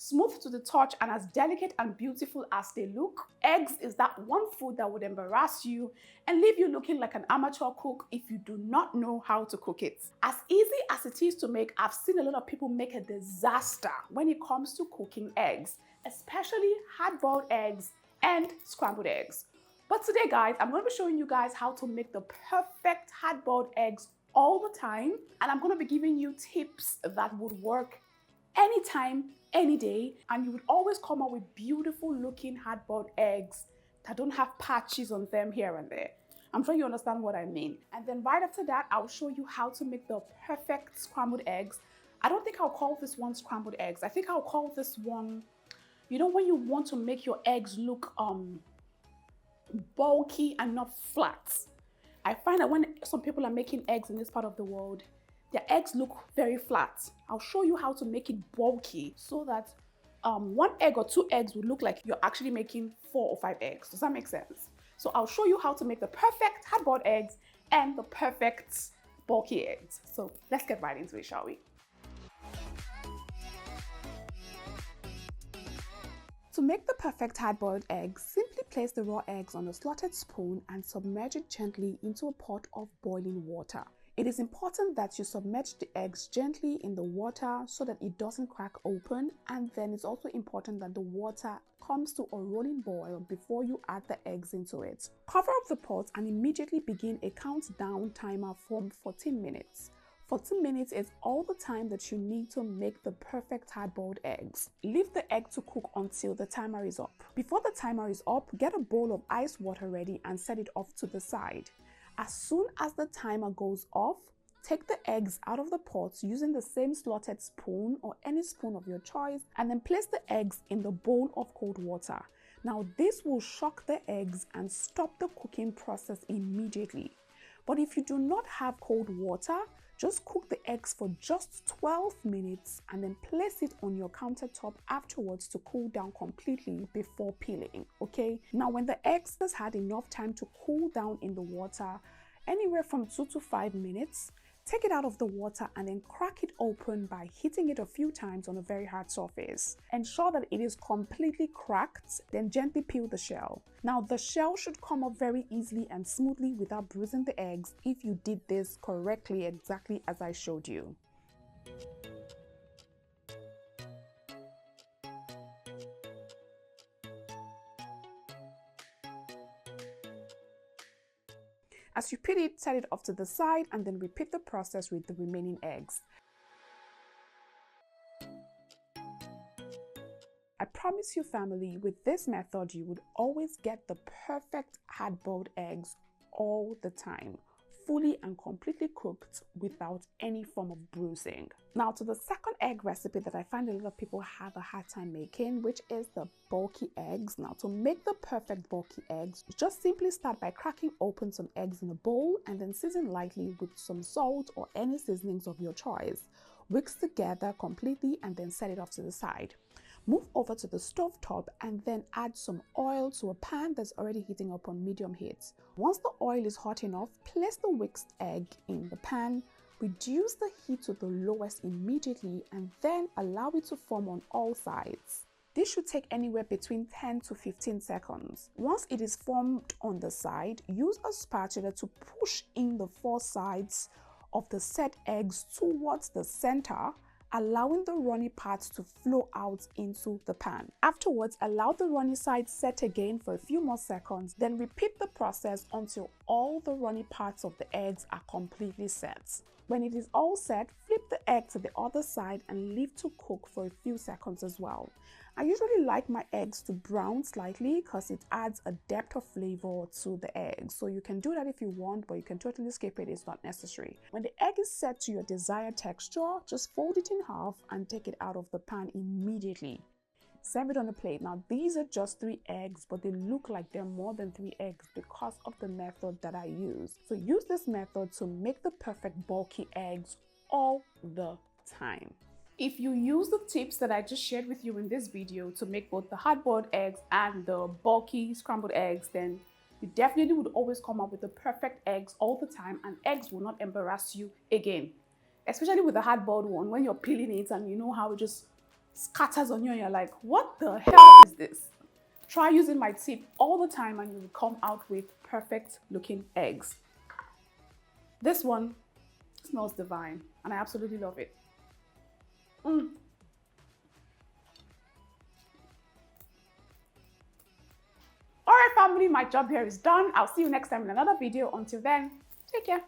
Smooth to the touch and as delicate and beautiful as they look, eggs is that one food that would embarrass you and leave you looking like an amateur cook if you do not know how to cook it. As easy as it is to make, I've seen a lot of people make a disaster when it comes to cooking eggs, especially hard-boiled eggs and scrambled eggs. But today, guys, I'm going to be showing you guys how to make the perfect hard-boiled eggs all the time, and I'm going to be giving you tips that would work anytime, any day, and you would always come up with beautiful looking hard-boiled eggs that don't have patches on them here and there. I'm sure you understand what I mean. And then right after that, I'll show you how to make the perfect scrambled eggs. I don't think I'll call this one scrambled eggs. I think I'll call this one, you know, when you want to make your eggs look bulky and not flat. I find that when some people are making eggs in this part of the world, their eggs look very flat. I'll show you how to make it bulky so that one egg or two eggs will look like you're actually making 4 or 5 eggs. Does that make sense? So I'll show you how to make the perfect hard-boiled eggs and the perfect bulky eggs. So let's get right into it, shall we? To make the perfect hard-boiled eggs, simply place the raw eggs on a slotted spoon and submerge it gently into a pot of boiling water. It is important that you submerge the eggs gently in the water so that it doesn't crack open, and then it's also important that the water comes to a rolling boil before you add the eggs into it. Cover up the pot and immediately begin a countdown timer for 14 minutes. 14 minutes is all the time that you need to make the perfect hard-boiled eggs. Leave the egg to cook until the timer is up. Before the timer is up, get a bowl of ice water ready and set it off to the side. As soon as the timer goes off, take the eggs out of the pot using the same slotted spoon or any spoon of your choice, and then place the eggs in the bowl of cold water. Now this will shock the eggs and stop the cooking process immediately. But if you do not have cold water, just cook the eggs for just 12 minutes and then place it on your countertop afterwards to cool down completely before peeling, okay? Now when the eggs has had enough time to cool down in the water, anywhere from 2 to 5 minutes, take it out of the water and then crack it open by hitting it a few times on a very hard surface. Ensure that it is completely cracked, then gently peel the shell. Now the shell should come up very easily and smoothly without bruising the eggs if you did this correctly, exactly as I showed you. As you peel it, set it off to the side and then repeat the process with the remaining eggs. I promise you, family, with this method, you would always get the perfect hard-boiled eggs all the time, fully and completely cooked without any form of bruising. Now to the second egg recipe that I find a lot of people have a hard time making, which is the bulky eggs. Now to make the perfect bulky eggs, just simply start by cracking open some eggs in a bowl and then season lightly with some salt or any seasonings of your choice. Mix together completely and then set it off to the side. Move over to the stove top and then add some oil to a pan that's already heating up on medium heat. Once the oil is hot enough, place the whisked egg in the pan, reduce the heat to the lowest immediately and then allow it to form on all sides. This should take anywhere between 10 to 15 seconds. Once it is formed on the side, use a spatula to push in the 4 sides of the set eggs towards the center, allowing the runny parts to flow out into the pan. Afterwards, allow the runny side set again for a few more seconds, then repeat the process until all the runny parts of the eggs are completely set. When it is all set, flip the egg to the other side and leave to cook for a few seconds as well. I usually like my eggs to brown slightly because it adds a depth of flavor to the egg. So you can do that if you want, but you can totally skip it, it's not necessary. When the egg is set to your desired texture, just fold it in half and take it out of the pan immediately. Serve it on a plate. Now these are just 3 eggs, but they look like they're more than 3 eggs because of the method that I use. So use this method to make the perfect bulky eggs all the time. If you use the tips that I just shared with you in this video to make both the hard-boiled eggs and the bulky scrambled eggs, then you definitely would always come up with the perfect eggs all the time, and eggs will not embarrass you again. Especially with the hard-boiled one, when you're peeling it and you know how it just scatters on you and you're like, what the hell is this? Try using my tip all the time and you will come out with perfect looking eggs. This one smells divine and I absolutely love it. Alright family, my job here is done. I'll see you next time in another video. Until then, take care.